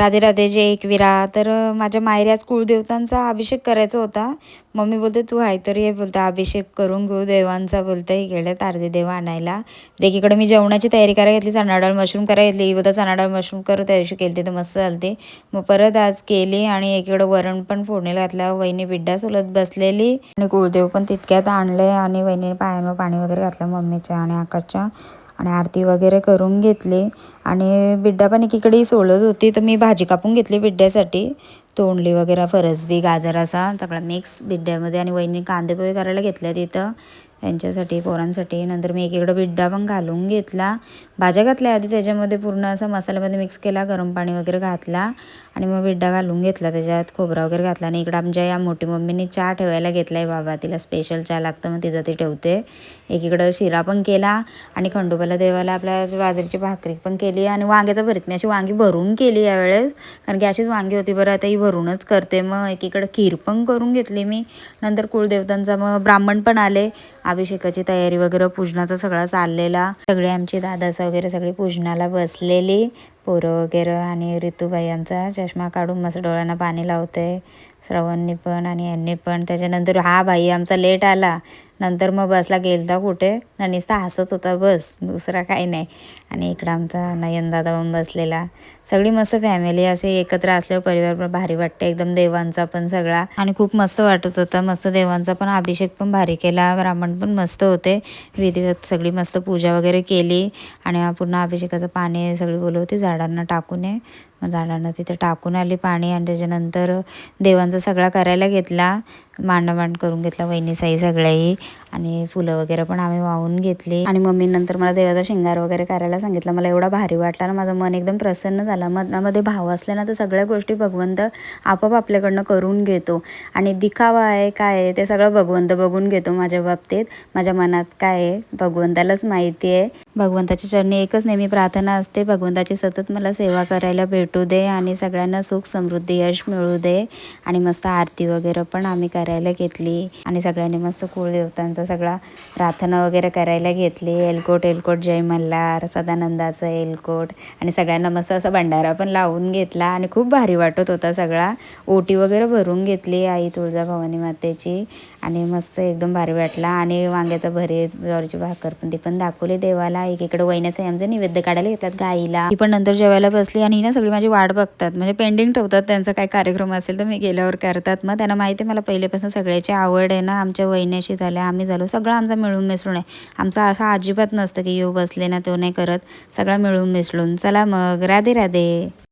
राधे राधे जय एकविरा. तर माझ्या माहेरी आज कुळदेवतांचा अभिषेक करायचा होता. मम्मी बोलते तू आहे तरी हे बोलते अभिषेक करून घेऊ देवांचा, बोलते इकडे तारदे देव आणायला. एकीकडे मी जेवणाची तयारी करायला घेतली, चणा डाळ मशरूम करायला घेतली. ही बोलता चणा डाळ मशरूम कर, त्या दिवशी केली तर मस्त झालते. मग परत आज केली आणि एकीकडे वरण पण फोडणीला घातलं. वहिनी बिड्डा सोलत बसलेली आणि कुळदेव पण तितक्यात आणले आणि वहिनीने पायानं पाणी वगैरे घातलं मम्मीच्या आणि आकाशच्या आणि आरती वगैरे करून घेतली. आणि बिड्डा पण एकीकडे सोलत होती, तर मी भाजी कापून घेतली बिड्ड्यासाठी. तोंडली वगैरे, फरसबी, गाजर असा सगळा मिक्स बिड्ड्यामध्ये. आणि वहिनी कांदे पोहे करायला घेतल्या तिथं त्यांच्यासाठी, पोरांसाठी. नंतर मी एकीकडं बिड्डा पण घालून घेतला. भाज्या घातल्या आधी त्याच्यामध्ये, पूर्ण असा मसाल्यामध्ये मिक्स केला, गरम पाणी वगैरे घातला आणि मग बिड्डा घालून घेतला, त्याच्यात खोबरा वगैरे घातला. आणि इकडं आमच्या या मोठी मम्मीने चहा ठेवायला घेतला आहे. बाबा तिला स्पेशल चहा लागतं, मग तिचं ती ठेवते. एकीकडं शिरा पण केला आणि खंडोबाला देवाला आपल्या बाजरीची भाकरी पण केली आणि वांग्याचं भरीत. मी अशी वांगी भरून केली यावेळेस, कारण की अशीच वांगी होती. बरं आता ही भरूनच करते. मग एकीकडं खीर पण करून घेतली मी. नंतर कुळदेवतांचा मग ब्राह्मण पण आले, अभिषेकाची तयारी वगैरे, पूजनाचा सगळा चाललेला. सगळे आमची दादाचं वगैरे सगळी पूजनाला बसलेली, पोरं वगैरे. आणि ऋतूबाई आमचा चष्मा काढून मस्त डोळ्यांना पाणी लावते, श्रवणनी पण आणि यांनी पण. त्याच्यानंतर हा भाई आमचा लेट आला, नंतर मग बसला गेलता कुठे ना, नुसता हसत होता बस, दुसरा काही नाही. आणि इकडं आमचा नयनदादा पण बसलेला. सगळी मस्त फॅमिली असे एकत्र असल्यावर परिवार पण भारी वाटते एकदम. देवांचा पण सगळा आणि खूप मस्त वाटत होता. मस्त देवांचा पण अभिषेक पण भारी केला, ब्राह्मण पण मस्त होते. विधिवत सगळी मस्त पूजा वगैरे केली आणि पूर्ण अभिषेकाचं पाणी सगळी बोलवते झाडांना टाकून ये. मग झाडांना तिथे टाकून आली पाणी. आणि त्याच्यानंतर देवांचा सगळा करायला घेतला, मांडामांड करून घेतला वहिनी साई सगळ्याही. आणि फुलं वगैरे पण आम्ही वाहून घेतली. आणि मम्मी नंतर मला देवाचा शिंगार वगैरे करायला सांगितलं. मला एवढा भारी वाटला ना, माझं मन एकदम प्रसन्न झालं. मनामध्ये भाव असले ना, तर सगळ्या गोष्टी भगवंत आपोआप आपल्याकडनं करून घेतो. आणि दिखावा आहे काय आहे ते सगळं भगवंत बघून घेतो. माझ्या बाबतीत माझ्या मनात काय आहे भगवंतालाच माहिती आहे. भगवंताच्या चरणी एकच नेहमी प्रार्थना असते, भगवंताची सतत मला सेवा करायला भेटू दे आणि सगळ्यांना सुख समृद्धी यश मिळू दे. आणि मस्त आरती वगैरे पण आम्ही करायला घेतली आणि सगळ्यांनी मस्त कुळदेवतांचा सगळा प्रार्थना वगैरे करायला घेतली. एलकोट एलकोट जय मल्हार, सदानंदाचं एलकोट. आणि सगळ्यांना मस्त असा भंडारा पण लावून घेतला आणि खूप भारी वाटत होता सगळा. ओटी वगैरे भरून घेतली आई तुळजाभवानी मातेची आणि मस्त एकदम भारी वाटला. आणि वांग्याचं भरीत, ज्वारीची भाकर पण ती पण दाखवली देवाला. एकीकडे वहिन्याचं आमचे नैवेद्य काढायला घेतात गाईला, ती पण नंतर जेवायला बसली. आणि ही ना सगळी माझी वाट बघतात, म्हणजे पेंडिंग ठेवतात त्यांचा काय कार्यक्रम असेल तर मी गेल्यावर करतात. मग त्यांना माहिती आहे मला पहिलेपासून सगळ्याची आवड आहे ना. आमच्या वहिन्याशी झाल्या, आम्ही झालो, सगळं आमचा मिळून मिसळून आहे. आमचा असं अजिबात नसतं की येऊ बसले ना तो नाही करत, सगळं मिळून मिसळून. चला मग, राधे राधे.